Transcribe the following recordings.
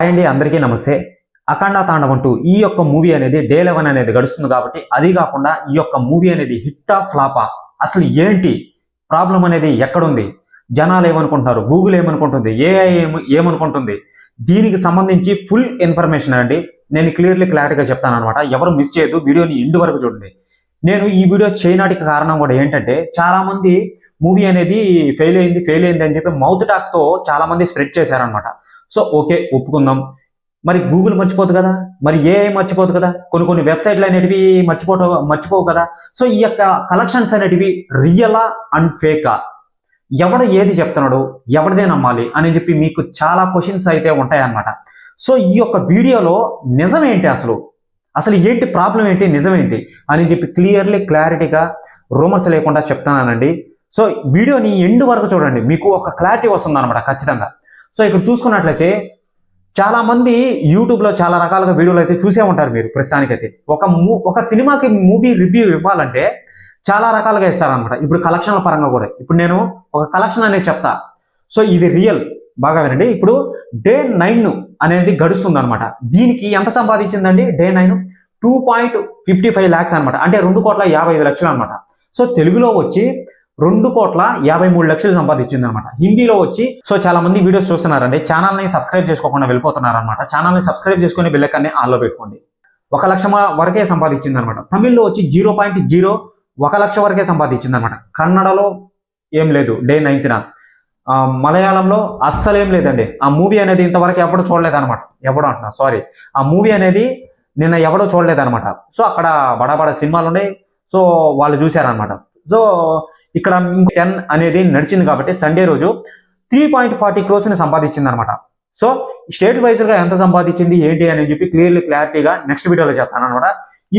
అండి అందరికీ నమస్తే. అఖండ తాండవం 2 ఈ యొక్క మూవీ అనేది డే 11 అనేది గడుస్తుంది కాబట్టి అది కాకుండా ఈ యొక్క మూవీ అనేది హిట్టా ఫ్లాపా, అసలు ఏంటి ప్రాబ్లం అనేది ఎక్కడుంది, జనాలు ఏమనుకుంటున్నారు, గూగుల్ ఏమనుకుంటుంది, ఏఐ ఏమనుకుంటుంది, దీనికి సంబంధించి ఫుల్ ఇన్ఫర్మేషన్ అండి నేను క్లారిటీగా చెప్తాను అనమాట. ఎవరు మిస్ చేయొద్దు, వీడియోని ఎండ్ వరకు చూడండి. నేను ఈ వీడియో చేయడానికి కారణం కూడా ఏంటంటే చాలా మంది మూవీ అనేది ఫెయిల్ అయింది అని చెప్పి మౌత్ టాక్ తో చాలా మంది స్ప్రెడ్ చేశారనమాట. సో ఓకే, ఒప్పుకుందాం. మరి గూగుల్ మర్చిపోదు కదా, మరి ఏఐ మర్చిపోదు కదా, కొన్ని వెబ్సైట్లు అనేటివి మర్చిపోవు కదా. సో ఈ యొక్క కలెక్షన్స్ అనేటివి రియలా అండ్ ఫేకా, ఎవడు ఏది చెప్తున్నాడు, ఎవరిదే నమ్మాలి అని చెప్పి మీకు చాలా క్వశ్చన్స్ అయితే ఉంటాయన్నమాట. సో ఈ యొక్క వీడియోలో నిజం ఏంటి, అసలు ఏంటి ప్రాబ్లం ఏంటి, నిజం ఏంటి అని చెప్పి క్లారిటీగా రూమర్స్ లేకుండా చెప్తానండి. సో వీడియోని ఎండ్ వరకు చూడండి, మీకు ఒక క్లారిటీ వస్తుంది అనమాట ఖచ్చితంగా. సో ఇక్కడ చూసుకున్నట్లయితే చాలా మంది యూట్యూబ్లో చాలా రకాలుగా వీడియోలు అయితే చూసే ఉంటారు మీరు. ప్రస్తుతానికైతే ఒక సినిమాకి మూవీ రివ్యూ ఇవ్వాలంటే చాలా రకాలుగా ఇస్తారనమాట. ఇప్పుడు కలెక్షన్ల పరంగా కూడా ఇప్పుడు నేను ఒక కలెక్షన్ అనేది చెప్తా. సో ఇది రియల్, బాగా వినండి. ఇప్పుడు డే 9 అనేది గడుస్తుంది అనమాట. దీనికి ఎంత సంపాదించిందండి డే 9? 2.55 lakhs అనమాట, అంటే 2,55,00,000 అనమాట. సో తెలుగులో వచ్చి 2,53,00,000 సంపాదించింది అనమాట. హిందీలో వచ్చి సో చాలా మంది వీడియోస్ చూస్తున్నారండి, ఛానల్ని సబ్స్క్రైబ్ చేసుకోకుండా వెళ్ళిపోతున్నారనమాట. ఛానల్ని సబ్స్క్రైబ్ చేసుకుని బెల్ ఐకాన్ని ఆన్లో పెట్టుకోండి. 1,00,000 వరకే సంపాదించింది అనమాట. తమిళ్లో వచ్చి 0.01 వరకే సంపాదించింది అనమాట. కన్నడలో ఏం లేదు డే 9న. మలయాళంలో అస్సలేం లేదండి. ఆ మూవీ అనేది ఇంతవరకు ఎవడో చూడలేదన్నమాట. ఆ మూవీ అనేది నిన్న ఎవడో చూడలేదన్నమాట. సో అక్కడ బడా సినిమాలు ఉన్నాయి, సో వాళ్ళు చూశారనమాట. సో ఇక్కడ 10 అనేది నడిచింది కాబట్టి సండే రోజు 3.40 crores సంపాదించింది అనమాట. సో స్టేట్ వైజ్గా ఎంత సంపాదించింది ఏంటి అని చెప్పి క్లారిటీగా నెక్స్ట్ వీడియోలో చెప్తాను అనమాట.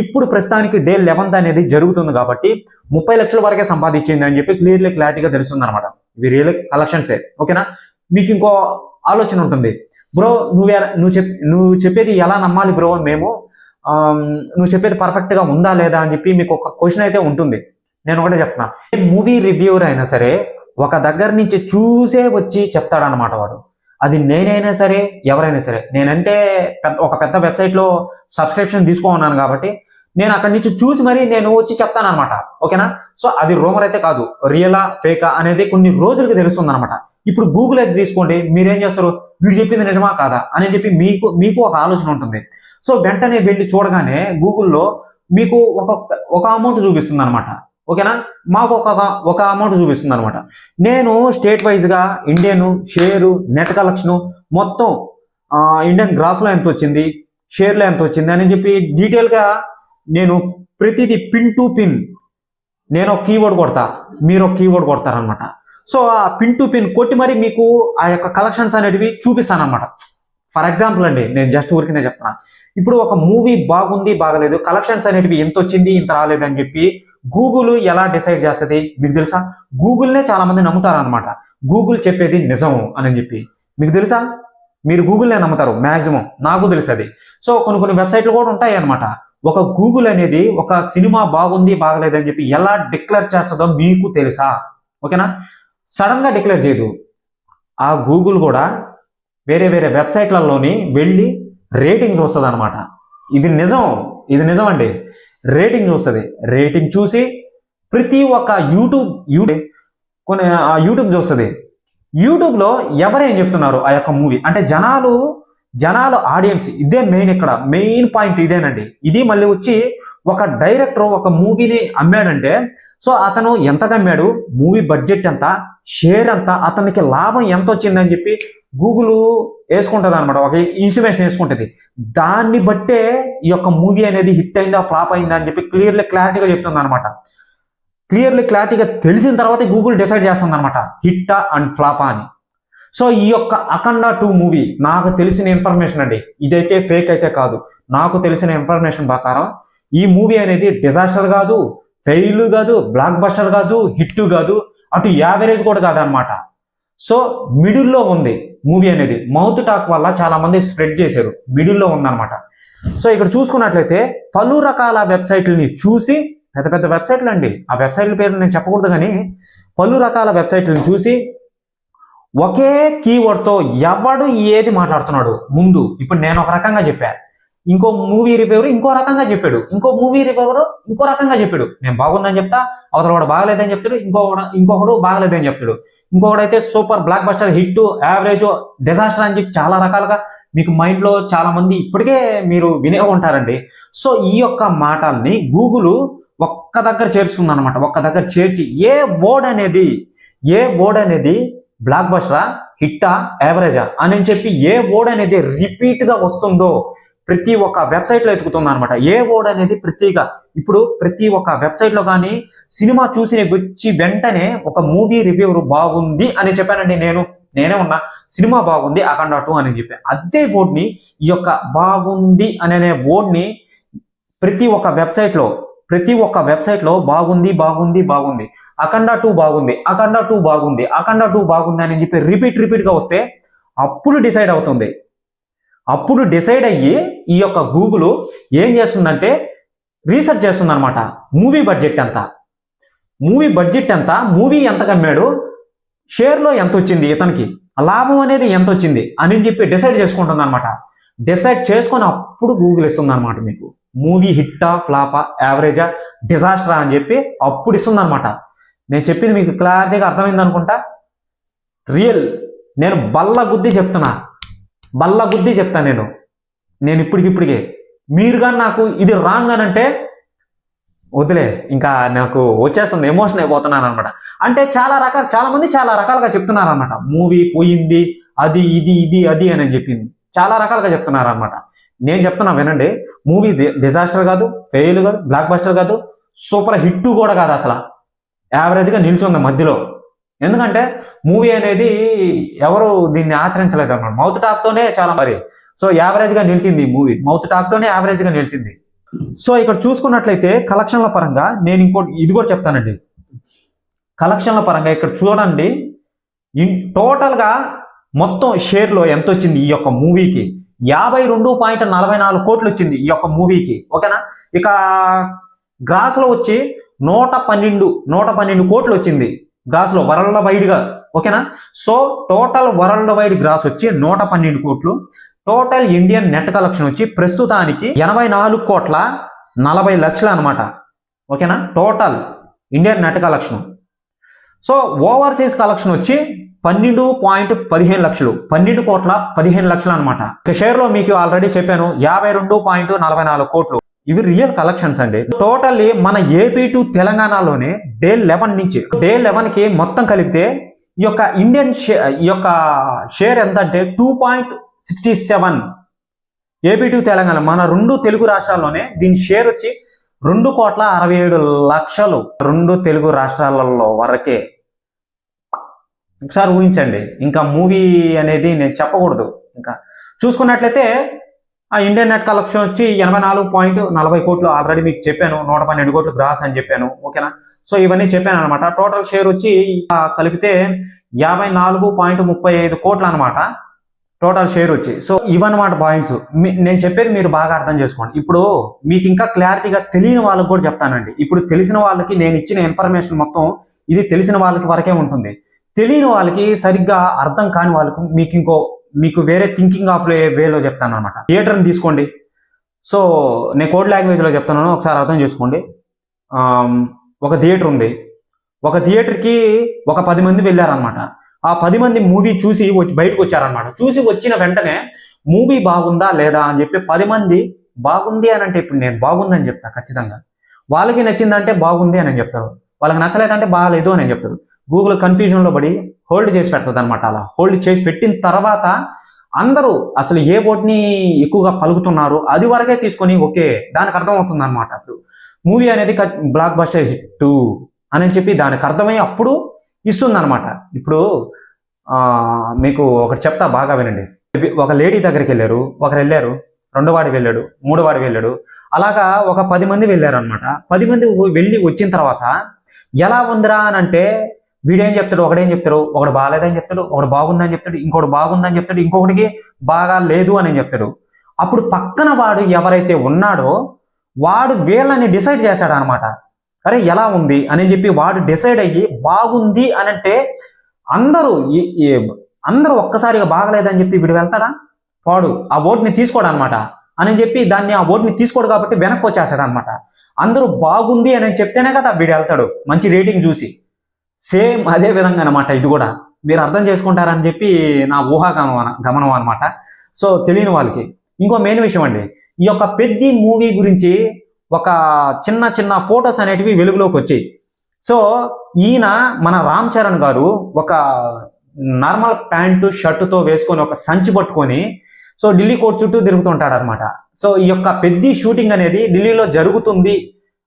ఇప్పుడు ప్రస్తుతానికి డే 11th అనేది జరుగుతుంది కాబట్టి 30 లక్షల వరకే సంపాదించింది అని చెప్పి క్లారిటీగా తెలుస్తుంది అనమాట. ఇవి రియల్ కలెక్షన్సే, ఓకేనా. మీకు ఇంకో ఆలోచన ఉంటుంది, బ్రో నువ్వు చెప్పేది ఎలా నమ్మాలి బ్రో, నువ్వు చెప్పేది పర్ఫెక్ట్గా ఉందా లేదా అని చెప్పి మీకు ఒక క్వశ్చన్ అయితే ఉంటుంది. నేను ఒకటే చెప్తున్నా, మూవీ రివ్యూవర్ అయినా సరే ఒక దగ్గర నుంచి చూసే వచ్చి చెప్తాడనమాట వాడు. అది నేనైనా సరే ఎవరైనా సరే. నేనంటే ఒక పెద్ద వెబ్సైట్లో సబ్స్క్రిప్షన్ తీసుకోన్నాను కాబట్టి నేను అక్కడి నుంచి చూసి మరీ నేను వచ్చి చెప్తానమాట, ఓకేనా. సో అది రూమర్ అయితే కాదు, రియలా ఫేకా అనేది కొన్ని రోజులకి తెలుస్తుంది అనమాట. ఇప్పుడు గూగుల్ అయితే తీసుకోండి, మీరేం చేస్తారు, వీడు చెప్పింది నిజమా కాదా అని చెప్పి మీకు ఒక ఆలోచన ఉంటుంది. సో వెంటనే వెళ్ళి చూడగానే గూగుల్లో మీకు ఒక అమౌంట్ చూపిస్తుంది అనమాట, ఓకేనా. మాకు ఒక అమౌంట్ చూపిస్తుంది అనమాట. నేను స్టేట్ వైజ్గా ఇండియన్ షేరు, నెట్ కలెక్షను మొత్తం ఇండియన్ గ్రాస్లో ఎంత వచ్చింది, షేర్లో ఎంత వచ్చింది అని చెప్పి డీటెయిల్గా నేను ప్రతిదీ పిన్ టు పిన్ నేను ఒక కీవర్డ్ కొడతా, మీరు ఒక కీవర్డ్ కొడతారనమాట. సో ఆ పిన్ టు పిన్ కొట్టి మరి మీకు ఆ యొక్క కలెక్షన్స్ అనేటివి చూపిస్తాను అనమాట. ఫర్ ఎగ్జాంపుల్ అండి, నేను జస్ట్ ఊరికినే చెప్తున్నా. ఇప్పుడు ఒక మూవీ బాగుంది బాగలేదు, కలెక్షన్స్ అనేటివి ఎంత వచ్చింది ఇంత రాలేదు అని చెప్పి గూగుల్ ఎలా డిసైడ్ చేస్తుంది మీకు తెలుసా? గూగుల్నే చాలా మంది నమ్ముతారనమాట. గూగుల్ చెప్పేది నిజం అని చెప్పి మీకు తెలుసా? మీరు గూగుల్నే నమ్ముతారు మ్యాక్సిమం, నాకు తెలుసు అది. సో కొన్ని వెబ్సైట్లు కూడా ఉంటాయి అనమాట. ఒక గూగుల్ అనేది ఒక సినిమా బాగుంది బాగలేదు అని చెప్పి ఎలా డిక్లేర్ చేస్తుందో మీకు తెలుసా? ఓకేనా. సడన్ గా డిక్లేర్ చేయదు. ఆ గూగుల్ కూడా వేరే వెబ్సైట్లలోని వెళ్ళి రేటింగ్ చూస్తుంది అనమాట. ఇది నిజం అండి. రేటింగ్ చూస్తుంది. రేటింగ్ చూసి ప్రతి ఒక్క యూట్యూబ్ చూస్తుంది. యూట్యూబ్లో ఎవరేం చెప్తున్నారు ఆ యొక్క మూవీ అంటే జనాలు ఆడియన్స్, ఇదే మెయిన్ పాయింట్ ఇదేనండి. ఇది మళ్ళీ వచ్చి ఒక డైరెక్టర్ ఒక మూవీని అమ్మాడంటే సో అతను ఎంతగా అమ్మాడు, మూవీ బడ్జెట్ ఎంత, షేర్ ఎంత, అతనికి లాభం ఎంత వచ్చిందని చెప్పి గూగుల్ వేసుకుంటుంది అనమాట. ఒక ఇన్ఫర్మేషన్ వేసుకుంటుంది. దాన్ని బట్టే ఈ యొక్క మూవీ అనేది హిట్ అయిందా ఫ్లాప్ అయిందా అని చెప్పి క్లారిటీగా చెప్తుంది అనమాట. క్లారిటీగా తెలిసిన తర్వాత గూగుల్ డిసైడ్ చేస్తుంది అనమాట హిట్టా అండ్ ఫ్లాపా అని. సో ఈ యొక్క అఖండ 2 మూవీ నాకు తెలిసిన ఇన్ఫర్మేషన్ అండి, ఇదైతే ఫేక్ అయితే కాదు. నాకు తెలిసిన ఇన్ఫర్మేషన్ ప్రకారం ఈ మూవీ అనేది డిజాస్టర్ కాదు, ఫెయిల్ కాదు, బ్లాక్ బస్టర్ కాదు, హిట్ కాదు, అటు యావరేజ్ కూడా కాదనమాట. సో మిడిల్లో ఉంది మూవీ అనేది. మౌత్ టాక్ వల్ల చాలా మంది స్ప్రెడ్ చేశారు, మిడిల్లో ఉందన్నమాట. సో ఇక్కడ చూసుకున్నట్లయితే పలు రకాల వెబ్సైట్లని చూసి, పెద్ద వెబ్సైట్లు అండి, ఆ వెబ్సైట్ల పేరు నేను చెప్పకూడదు కానీ పలు రకాల వెబ్సైట్లను చూసి ఒకే కీవర్డ్తో ఎవడు ఏది మాట్లాడుతున్నాడు ముందు. ఇప్పుడు నేను ఒక రకంగా చెప్పా, ఇంకో మూవీ రివ్యూవర్ ఇంకో రకంగా చెప్పాడు, ఇంకో మూవీ రివ్యూవర్ ఇంకో రకంగా చెప్పాడు. నేను బాగుందని చెప్తా, అవతల వాడు బాగలేదని చెప్తాడు, ఇంకొకడు బాగలేదని చెప్తాడు, ఇంకొకడైతే super blockbuster hit average disaster అని చెప్పి చాలా రకాలుగా మీకు మైండ్లో చాలా మంది ఇప్పటికే మీరు వినే ఉంటారండి. సో ఈ యొక్క మాటల్ని గూగుల్ ఒక్క దగ్గర చేర్చుతుంది అనమాట. ఒక్క దగ్గర చేర్చి ఏ బోర్డ్ అనేది బ్లాక్ బస్టరా హిట్టా యావరేజా అని చెప్పి ఏ బోర్డ్ అనేది రిపీట్గా వస్తుందో ప్రతి ఒక్క వెబ్సైట్లో ఎతుకుతుంది అనమాట. ఏ బోర్డ్ అనేది ఇప్పుడు ప్రతి ఒక్క వెబ్సైట్లో కానీ సినిమా చూసి వచ్చి వెంటనే ఒక మూవీ రివ్యూవర్ బాగుంది అని చెప్పానండి. నేనే ఉన్నా, సినిమా బాగుంది అఖండ 2 అని చెప్పి అదే బోర్డ్ని ఈ యొక్క బాగుంది అనే బోర్డ్ని ప్రతి ఒక్క వెబ్సైట్లో బాగుంది అఖండ 2 బాగుంది అని చెప్పి రిపీట్గా వస్తే అప్పుడు డిసైడ్ అయ్యి ఈ యొక్క గూగుల్ ఏం చేస్తుందంటే రీసెర్చ్ చేస్తుంది అనమాట. మూవీ బడ్జెట్ ఎంత, మూవీ ఎంత కమ్మాడు, షేర్లో ఎంత వచ్చింది, ఇతనికి లాభం అనేది ఎంత వచ్చింది అని చెప్పి డిసైడ్ చేసుకుంటుంది అనమాట. డిసైడ్ చేసుకొని అప్పుడు గూగుల్ ఇస్తుంది అనమాట మీకు మూవీ హిట్టా ఫ్లాపా యావరేజా డిజాస్టరా అని చెప్పి అప్పుడు ఇస్తుంది అనమాట. నేను చెప్పింది మీకు క్లారిటీగా అర్థమైంది అనుకుంటా. రియల్ నేను బల్ల గుద్ది చెప్తా నేను ఇప్పటికిప్పటికే. మీరు కానీ నాకు ఇది రాంగ్ అని అంటే వదిలే, ఇంకా నాకు వచ్చేస్తుంది, ఎమోషన్ అయిపోతున్నాను అనమాట. అంటే చాలా మంది చాలా రకాలుగా చెప్తున్నారు అనమాట. మూవీ పోయింది, అది అని చెప్పింది చాలా రకాలుగా చెప్తున్నారు అనమాట. నేను చెప్తున్నా వినండి, మూవీ డిజాస్టర్ కాదు, ఫెయిల్ కాదు, బ్లాక్ బస్టర్ కాదు, సూపర్ హిట్ కూడా కాదు, అసలు యావరేజ్గా నిల్చుంది మధ్యలో. ఎందుకంటే మూవీ అనేది ఎవరు దీన్ని ఆచరించలేదు అన్నమాట. మౌత్ టాక్తోనే చాలా మరి సో యావరేజ్గా నిలిచింది ఈ మూవీ, మౌత్ టాక్తోనే యావరేజ్గా నిలిచింది. సో ఇక్కడ చూసుకున్నట్లయితే కలెక్షన్ల పరంగా నేను ఇది కూడా చెప్తానండి. కలెక్షన్ల పరంగా ఇక్కడ చూడండి, టోటల్గా మొత్తం షేర్లో ఎంత వచ్చింది ఈ యొక్క మూవీకి, 52.44 కోట్లు వచ్చింది ఈ యొక్క మూవీకి. ఓకేనా. ఇక గ్రాస్లో వచ్చి 112 కోట్లు వచ్చింది గ్రాస్లో వరల్డ్ వైడ్గా. ఓకేనా. So total world wide gross వచ్చి 112 కోట్లు. టోటల్ ఇండియన్ నెట్ కలెక్షన్ వచ్చి ప్రస్తుతానికి 84,40,00,000 అనమాట. ఓకేనా. Total Indian net collection. So overseas collection వచ్చి 12.15 లక్షలు, 12,15,00,000 అనమాట. ఇక షేర్లో మీకు ఆల్రెడీ చెప్పాను 52.44 కోట్లు. ఇవి రియల్ కలెక్షన్స్ అండి. టోటల్లీ మన ఏపీ టు తెలంగాణలోనే డే 11కి మొత్తం కలిపితే ఈ యొక్క ఇండియన్ షేర్ ఎంత అంటే 2.67. ఏపీ టు తెలంగాణ మన రెండు తెలుగు రాష్ట్రాల్లోనే దీని షేర్ వచ్చి 2,67,00,000. రెండు తెలుగు రాష్ట్రాలలో వరకే. ఒకసారి ఊహించండి. ఇంకా మూవీ అనేది నేను చెప్పకూడదు. ఇంకా చూసుకున్నట్లయితే ఆ ఇండియన్ నెట్ కలెక్షన్ వచ్చి 84.40 కోట్లు ఆల్రెడీ మీకు చెప్పాను. 112 కోట్లు గ్రాస్ అని చెప్పాను. ఓకేనా. సో ఇవన్నీ చెప్పాను అనమాట. టోటల్ షేర్ వచ్చి కలిపితే 54.35 కోట్లు అనమాట టోటల్ షేర్ వచ్చి. సో ఇవన్నమాట పాయింట్స్. నేను చెప్పేది మీరు బాగా అర్థం చేసుకోండి. ఇప్పుడు మీకు ఇంకా క్లారిటీగా తెలియని వాళ్ళకి కూడా చెప్తానండి. ఇప్పుడు తెలిసిన వాళ్ళకి నేను ఇచ్చిన ఇన్ఫర్మేషన్ మొత్తం ఇది తెలిసిన వాళ్ళకి వరకే ఉంటుంది. తెలియని వాళ్ళకి, సరిగ్గా అర్థం కాని వాళ్ళకు మీకు వేరే థింకింగ్ ఆఫ్ వేలో చెప్తాను అనమాట. థియేటర్ని తీసుకోండి. సో నేను కోడ్ లాంగ్వేజ్లో చెప్తున్నాను, ఒకసారి అర్థం చేసుకోండి. ఒక థియేటర్ ఉంది. ఒక థియేటర్కి ఒక 10 మంది వెళ్ళారనమాట. ఆ 10 మంది మూవీ చూసి బయటకు వచ్చారనమాట. చూసి వచ్చిన వెంటనే మూవీ బాగుందా లేదా అని చెప్పి 10 మంది బాగుంది అని అంటే, ఇప్పుడు నేను బాగుందని చెప్తా ఖచ్చితంగా. వాళ్ళకి నచ్చిందంటే బాగుంది అని చెప్తారు, వాళ్ళకి నచ్చలేదంటే బాగాలేదు అని చెప్తారు. గూగుల్ కన్ఫ్యూజన్లో పడి హోల్డ్ చేసి పెడుతుంది అనమాట. అలా హోల్డ్ చేసి పెట్టిన తర్వాత అందరూ అసలు ఏ బోర్డ్ని ఎక్కువగా పలుకుతున్నారు అది వరకే తీసుకొని ఓకే దానికి అర్థమవుతుంది అనమాట. అప్పుడు మూవీ అనేది బ్లాక్ బస్టర్ హిట్ అని చెప్పి దానికి అర్థమై అప్పుడు ఇస్తుంది అనమాట. ఇప్పుడు మీకు ఒకటి చెప్తా, బాగా వినండి. ఒక లేడీ దగ్గరికి వెళ్ళారు, ఒకరు వెళ్ళారు, 2వ వాడు వెళ్ళాడు, 3వ వాడు వెళ్ళాడు, అలాగా ఒక 10 మంది వెళ్ళారు అనమాట. 10 మంది వెళ్ళి వచ్చిన తర్వాత ఎలా ఉందిరా అని అంటే వీడేం చెప్తాడు, ఒకడేం చెప్తాడు, ఒకడు బాగాలేదని చెప్తాడు, ఒకడు బాగుందని చెప్తాడు, ఇంకోటి బాగుందని చెప్తాడు, ఇంకొకటికి బాగా లేదు అని చెప్తాడు. అప్పుడు పక్కన వాడు ఎవరైతే ఉన్నాడో వాడు వీళ్ళని డిసైడ్ చేశాడు అనమాట. అరే ఎలా ఉంది అని చెప్పి వాడు డిసైడ్ అయ్యి బాగుంది అని అంటే అందరూ అందరూ ఒక్కసారిగా బాగలేదని చెప్పి వీడు వెళ్తాడా? వాడు ఆ ఓటుని తీసుకోడు అనమాట. అని చెప్పి ఆ ఓటుని తీసుకోడు కాబట్టి వెనక్కి వచ్చేస్తాడు అనమాట. అందరూ బాగుంది అని చెప్తేనే కదా వీడు వెళ్తాడు మంచి రేటింగ్ చూసి. సేమ్ అదే విధంగా అనమాట ఇది కూడా. మీరు అర్థం చేసుకుంటారని చెప్పి నా గమనం అనమాట. సో తెలియని వాళ్ళకి ఇంకో మెయిన్ విషయం అండి, ఈ యొక్క పెద్ది మూవీ గురించి ఒక చిన్న చిన్న ఫొటోస్ అనేటివి వెలుగులోకి వచ్చాయి. సో ఈయన మన రామ్ చరణ్ గారు ఒక నార్మల్ ప్యాంటు షర్టుతో వేసుకొని ఒక సంచి పట్టుకొని సో ఢిల్లీ కోర్టు చుట్టూ తిరుగుతుంటాడు అనమాట. సో ఈ యొక్క పెద్ది షూటింగ్ అనేది ఢిల్లీలో జరుగుతుంది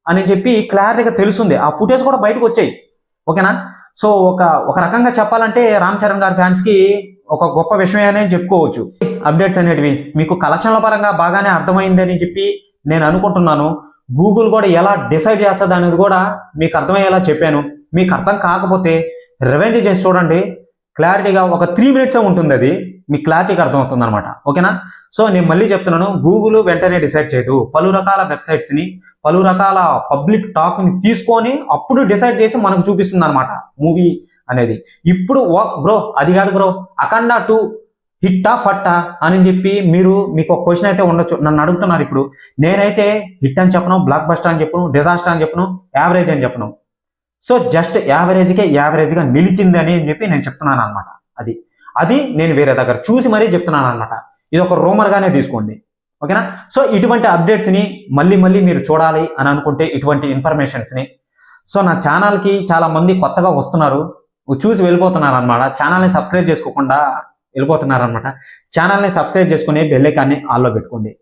అని చెప్పి క్లారిటీగా తెలుస్తుంది. ఆ ఫుటేజ్ కూడా బయటకు వచ్చాయి. ఓకేనా? సో ఒక రకంగా చెప్పాలంటే రామ్ చరణ్ గారి ఫ్యాన్స్ కి ఒక గొప్ప విషయమే చెప్పుకోవచ్చు. అప్డేట్స్ అనేటివి మీకు కలెక్షన్ల పరంగా బాగానే అర్థమైందని చెప్పి నేను అనుకుంటున్నాను. గూగుల్ కూడా ఎలా డిసైడ్ చేస్తుంది అనేది కూడా మీకు అర్థమయ్యేలా చెప్పాను. మీకు అర్థం కాకపోతే రివెంజ్ చేసి చూడండి, క్లారిటీగా ఒక 3 minutes ఉంటుంది, అది మీకు క్లారిటీగా అర్థమవుతుంది అనమాట. ఓకేనా? సో నేను మళ్ళీ చెప్తున్నాను, గూగుల్ వెంటనే డిసైడ్ చేయదు. పలు రకాల వెబ్సైట్స్ ని, పలు రకాల పబ్లిక్ టాక్ ని తీసుకొని అప్పుడు డిసైడ్ చేసి మనకు చూపిస్తుంది అనమాట మూవీ అనేది. ఇప్పుడు బ్రో అది కాదు బ్రో, అఖండ 2 హిట్టా ఫట్టా అని చెప్పి మీకు ఒక క్వశ్చన్ అయితే ఉండొచ్చు, నన్ను అడుగుతున్నారు. ఇప్పుడు నేనైతే హిట్ అని చెప్పను, బ్లాక్ బస్టర్ అని చెప్పను, డిజాస్టర్ అని చెప్పను, యావరేజ్ అని చెప్పను. సో జస్ట్ యావరేజ్గా నిలిచింది అని చెప్పి నేను చెప్తున్నాను అనమాట. అది నేను వేరే దగ్గర చూసి మరీ చెప్తున్నాను అనమాట. ఇది ఒక రూమర్గానే తీసుకోండి. ఓకేనా? సో ఇటువంటి అప్డేట్స్ని మళ్ళీ మీరు చూడాలి అని అనుకుంటే, ఇటువంటి ఇన్ఫర్మేషన్స్ని, సో నా ఛానల్కి చాలా మంది కొత్తగా వస్తున్నారు, చూసి వెళ్ళిపోతున్నారు అనమాట. ఛానల్ని సబ్స్క్రైబ్ చేసుకోకుండా వెళ్ళిపోతున్నారు అనమాట. ఛానల్ని సబ్స్క్రైబ్ చేసుకుని బెల్ ఐకాన్ని ఆన్లో పెట్టుకోండి.